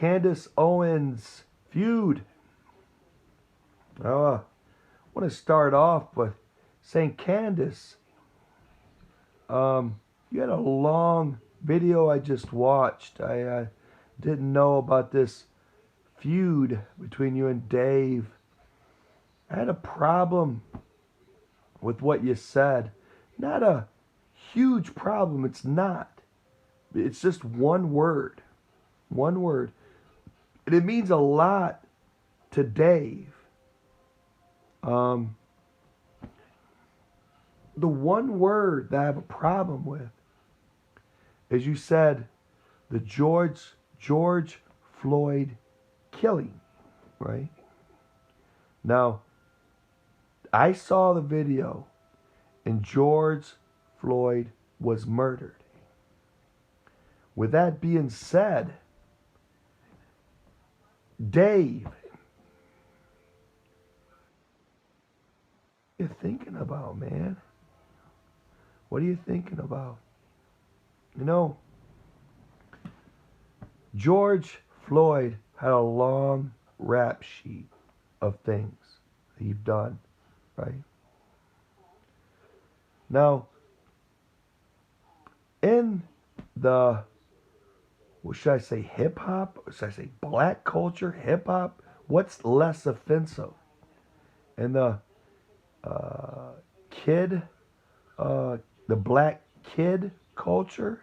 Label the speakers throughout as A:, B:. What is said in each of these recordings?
A: Candace Owens feud. I want to start off with saying, Candace, you had a long video I just watched. I didn't know about this feud between you and Dave. I had a problem with what you said. Not a huge problem, it's not. It's just one word. One word. And it means a lot to Dave. The one word that I have a problem with is you said the George Floyd killing, right? Now, I saw the video and George Floyd was murdered. With that being said, Dave, what are you thinking about, man? What are you thinking about? You know, George Floyd had a long rap sheet of things that he'd done, right? Now, in the, what should I say, hip hop? Or should I say black culture, hip hop? What's less offensive? In the kid, the black kid culture,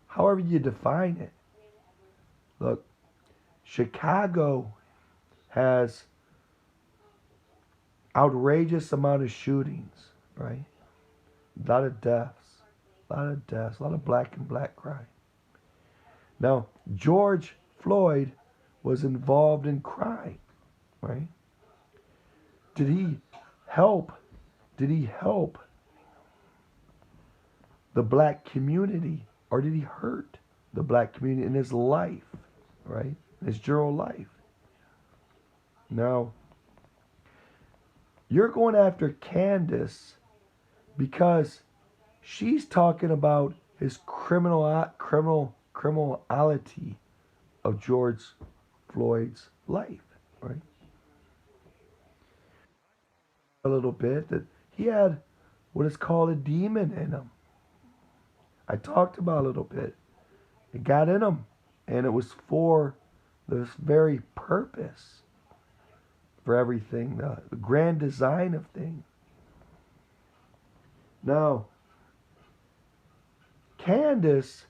A: however you define it. Look, Chicago has outrageous amount of shootings, right? A lot of deaths, a lot of black and black crime. Now, George Floyd was involved in crime, right? Did he help the black community, or did he hurt the black community in his life, right? In his general life. Now, you're going after Candace because she's talking about his criminality of George Floyd's life, right? A little bit that he had what is called a demon in him. I talked about a little bit. It got in him, and it was for this very purpose, for everything, the grand design of things. Now, Candace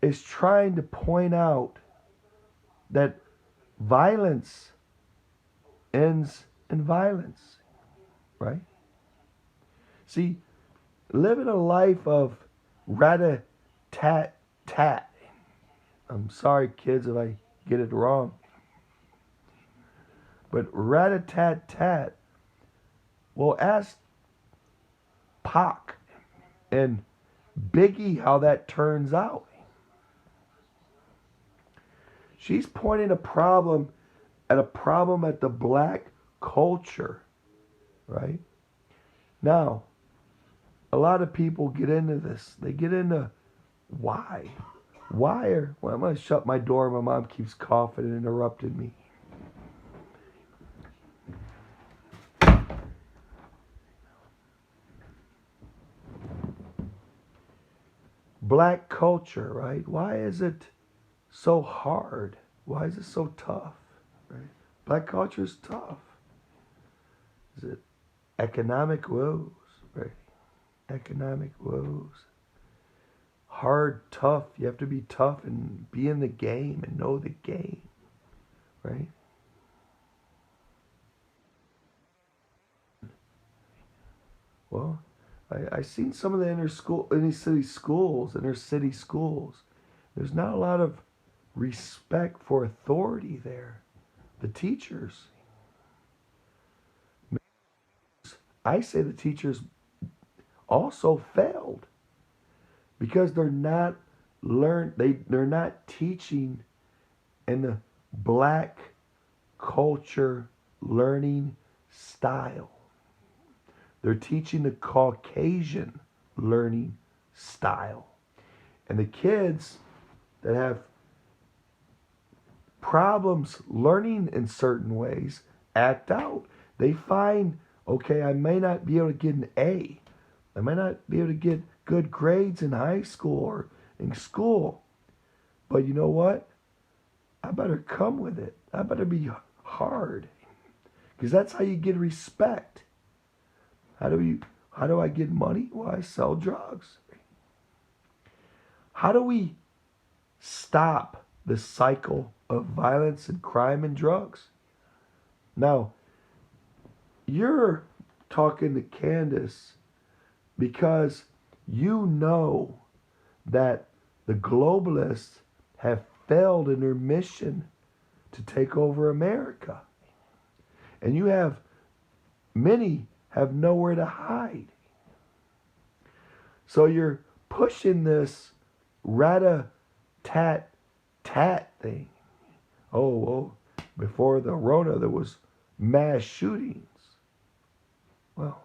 A: is trying to point out that violence ends in violence, right? See, living a life of rat-a-tat-tat. I'm sorry, kids, if I get it wrong. But rat-a-tat-tat. Well, ask Pac and Biggie how that turns out. She's pointing a problem at the black culture, right? Now, a lot of people get into this. They get into why. Well, I'm going to shut my door. My mom keeps coughing and interrupting me. Black culture, right? Why is it so hard? Why is it so tough? Right? Black culture is tough. Is it economic woes? Right? Economic woes. Hard, tough. You have to be tough and be in the game and know the game, right? Well, I seen some of the inner city schools. There's not a lot of respect for authority there. The teachers. I say the teachers also failed because they're not they're not teaching in the black culture learning style. They're teaching the Caucasian learning style. And the kids that have problems learning in certain ways act out. They find, okay, I may not be able to get an A. I may not be able to get good grades in high school or in school. But you know what? I better come with it. I better be hard. Because that's how you get respect. How do I get money? Well, I sell drugs. How do we stop the cycle of violence and crime and drugs? Now, you're talking to Candace because you know that the globalists have failed in their mission to take over America. And you have many have nowhere to hide. So you're pushing this rat-a-tat-tat thing. Oh, before the Rona there was mass shootings. Well,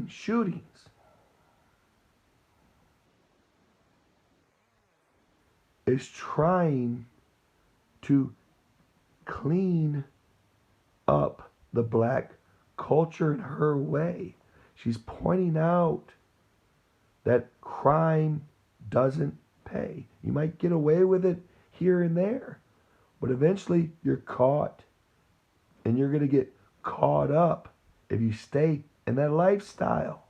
A: shootings is trying to clean up the black culture in her way. She's pointing out that crime doesn't pay. You might get away with it here and there, but eventually you're caught, and you're going to get caught up if you stay in that lifestyle.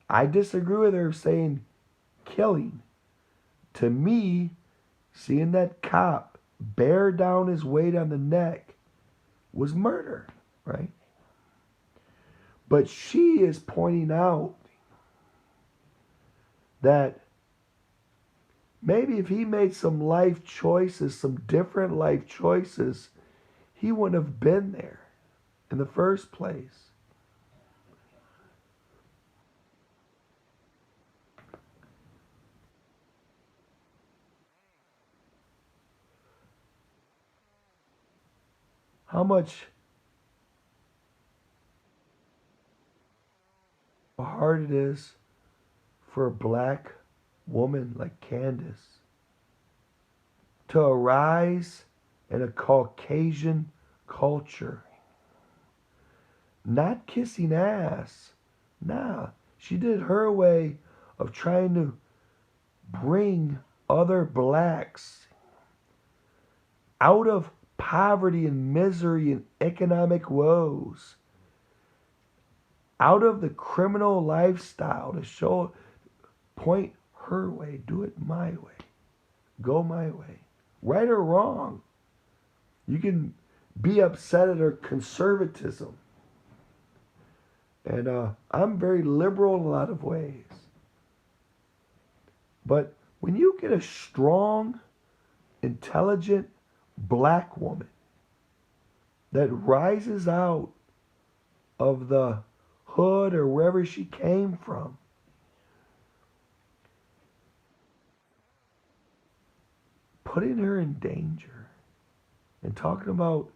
A: I disagree with her saying killing. To me, seeing that cop bear down his weight on the neck was murder, right? But she is pointing out that maybe if he made some life choices, some different life choices, he wouldn't have been there in the first place. How much hard it is for a black woman like Candace to arise in a Caucasian culture. Not kissing ass. Nah, she did her way of trying to bring other blacks out of poverty and misery and economic woes, out of the criminal lifestyle, to point her way, do it my way, go my way, right or wrong. You can be upset at her conservatism. And I'm very liberal in a lot of ways. But when you get a strong, intelligent black woman that rises out of the hood or wherever she came from, putting her in danger and talking about,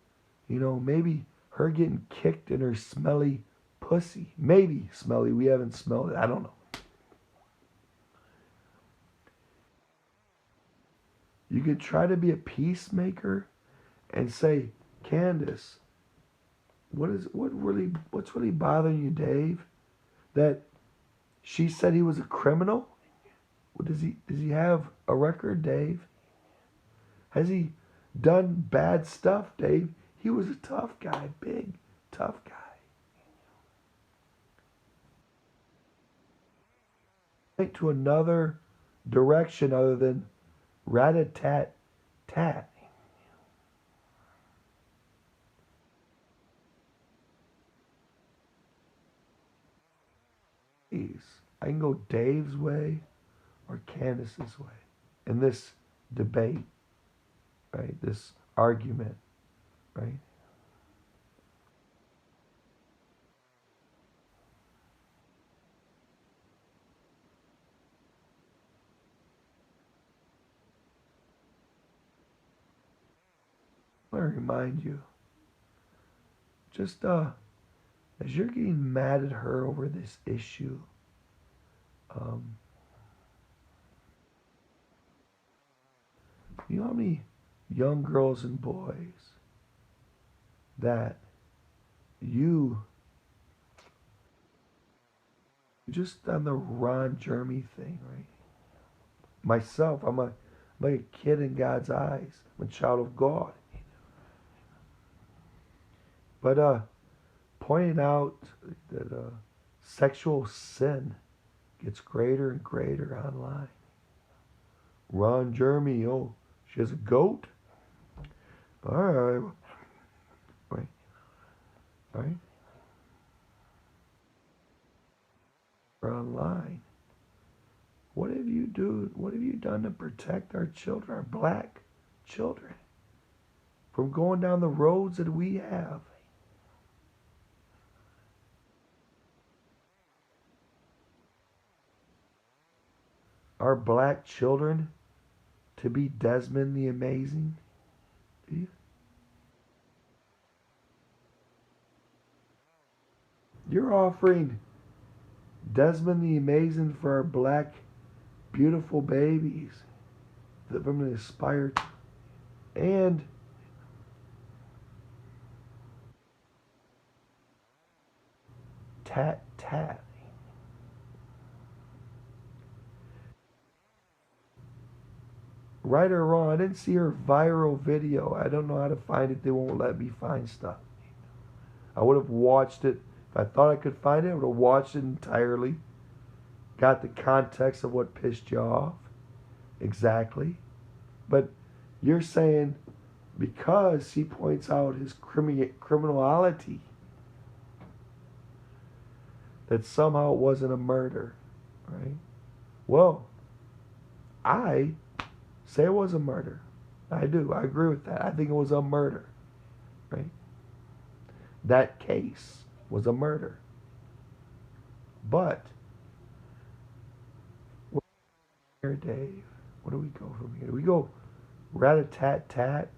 A: maybe her getting kicked in her smelly pussy. Maybe smelly. We haven't smelled it. I don't know. You could try to be a peacemaker and say, Candace, what's really bothering you, Dave? That she said he was a criminal? Does he have a record, Dave? Has he done bad stuff, Dave? He was a tough guy, big, tough guy. To another direction other than rat-a-tat-tat. I can go Dave's way or Candace's way in this debate, right? This argument, right? I want to remind you, just as you're getting mad at her over this issue, Um, you know how many young girls and boys that you just on the Ron Jeremy thing, right? Myself, I'm like a kid in God's eyes. I'm a child of God. But pointing out that sexual sin gets greater and greater online. Ron Jeremy, oh, she has a goat? All right. Right. Right. Or online. What have you done to protect our children, our black children, from going down the roads that we have? Our black children to be Desmond the Amazing? You're offering Desmond the Amazing for our black, beautiful babies that I'm going to aspire to. And tat tat. Right or wrong, I didn't see her viral video. I don't know how to find it. They won't let me find stuff. I would have watched it. If I thought I could find it, I would have watched it entirely. Got the context of what pissed you off. Exactly. But you're saying because he points out his criminality that somehow it wasn't a murder, right? Well, I say it was a murder. I do. I agree with that. I think it was a murder, right? That case was a murder. But, here, Dave, where do we go from here? Do we go rat-a-tat-tat?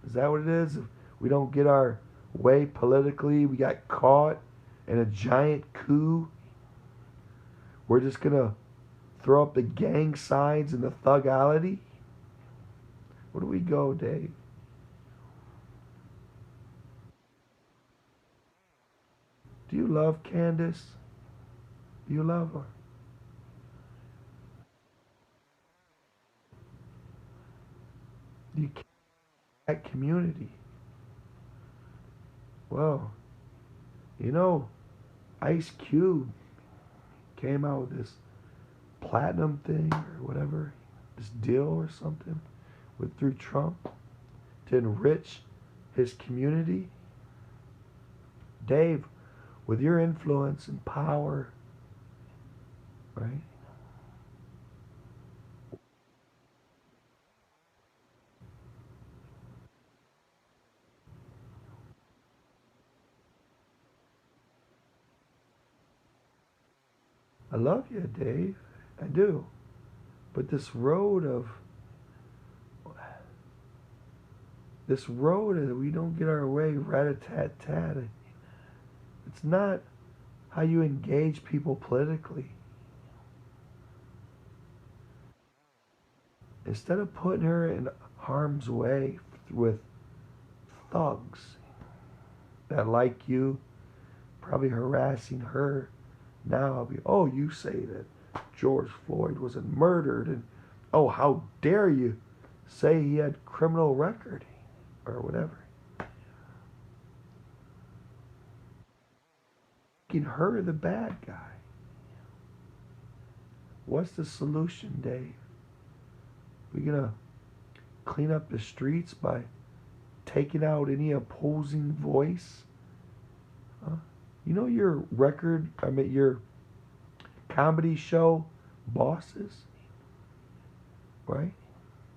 A: Is that what it is? If we don't get our way politically, we got caught in a giant coup. We're just going to throw up the gang signs and the thugality? Where do we go, Dave? Do you love Candace? Do you love her? Do you care that community? Well, you know, Ice Cube came out with this platinum thing or whatever, this deal or something with through Trump to enrich his community. Dave, with your influence and power, right? I love you, Dave. I do. But this road that we don't get our way, rat-a-tat-tat, it's not how you engage people politically. Instead of putting her in harm's way with thugs that like you, probably harassing her, now I'll be, oh, you say that George Floyd wasn't murdered, and oh, how dare you say he had criminal record or whatever. Making her the bad guy. What's the solution, Dave? We gonna clean up the streets by taking out any opposing voice? Huh? You know your comedy show bosses, right?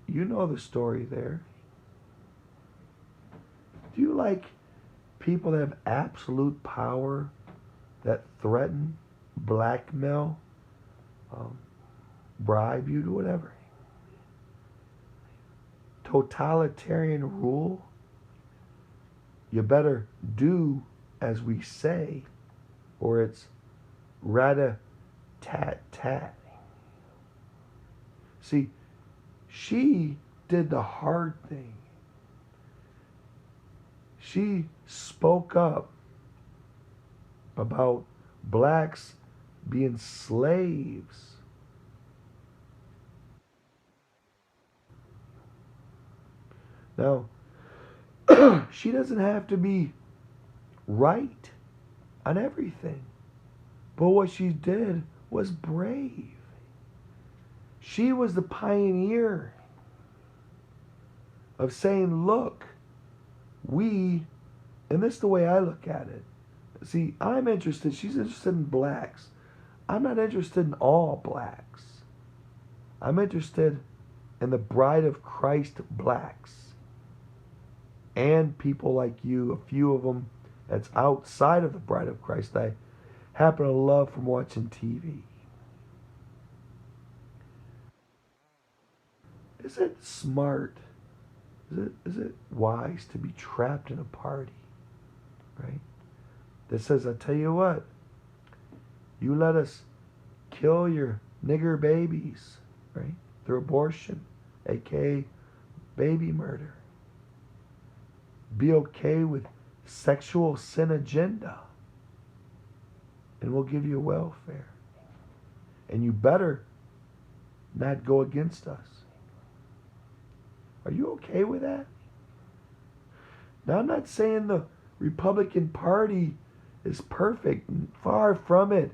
A: You know the story there. Do you like people that have absolute power that threaten, blackmail, um, bribe you to whatever? Totalitarian rule. You better do as we say, or it's rat-a-tat-tat. See, she did the hard thing. She spoke up about blacks being slaves. Now, she doesn't have to be right on everything. But what she did was brave. She was the pioneer of saying, look, we, and this is the way I look at it. See, I'm interested, she's interested in blacks. I'm not interested in all blacks. I'm interested in the bride of Christ blacks. And people like you, a few of them that's outside of the bride of Christ, I happen to love from watching TV. Is it smart? Is it wise to be trapped in a party, right? That says, I tell you what, you let us kill your nigger babies, right? Through abortion, aka baby murder. Be okay with sexual sin agenda, and we'll give you welfare. And you better not go against us. Are you okay with that? Now, I'm not saying the Republican Party is perfect. Far from it.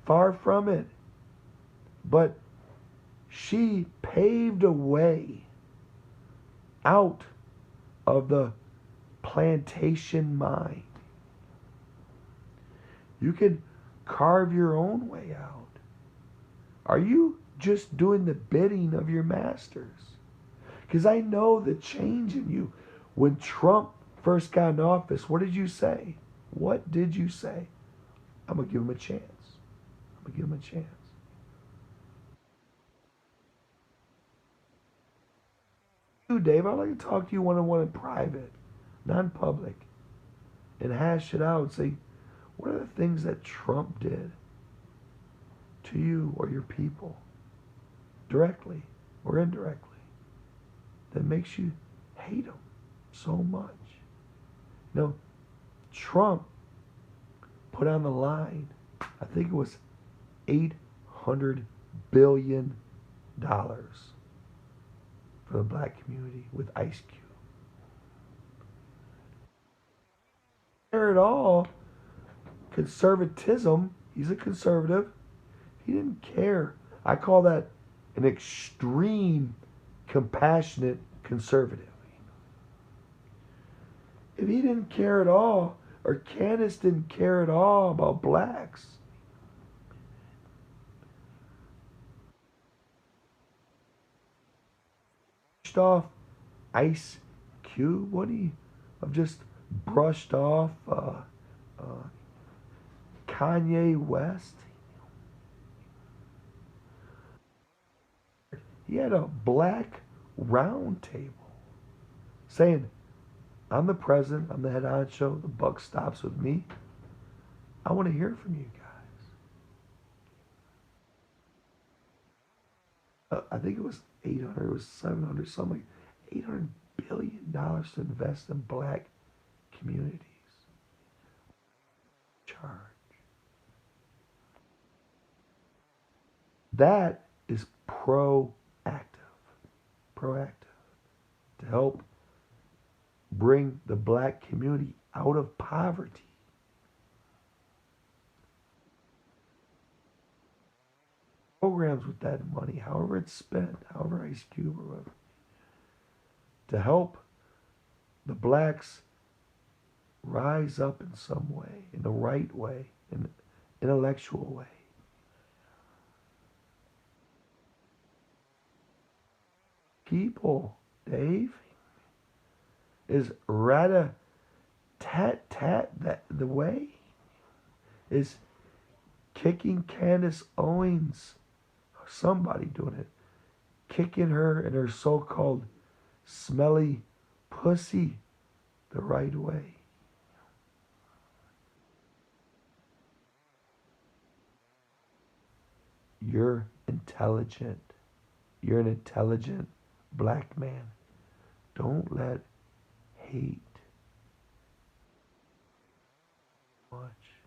A: Far from it. But she paved a way out of the plantation mind. You can carve your own way out. Are you just doing the bidding of your masters? Because I know the change in you. When Trump first got in office, what did you say? What did you say? I'm going to give him a chance. I'm going to give him a chance. You, Dave, I'd like to talk to you one-on-one in private, non-public, and hash it out and say, what are the things that Trump did to you or your people, directly or indirectly, that makes you hate him so much? You know, Trump put on the line, I think it was $800 billion for the black community with Ice Cube. There at all, conservatism, he's a conservative, he didn't care. I call that an extreme compassionate conservative. If he didn't care at all, or Candace didn't care at all about blacks, brushed off Ice Cube, what he have just brushed off Kanye West. He had a black round table saying, I'm the president, I'm the head honcho, the buck stops with me. I want to hear from you guys. I think it was 800, it was 700, something like $800 billion to invest in black communities. Charge. That is proactive. Proactive. To help bring the black community out of poverty. Programs with that money, however it's spent, however Ice Cube or whatever, to help the blacks rise up in some way, in the right way, in the intellectual way. People, Dave, is rat-a-tat-tat that the way is kicking Candace Owens, somebody doing it, kicking her in her so-called smelly pussy the right way. You're intelligent. You're an intelligent black man. Don't let hate much.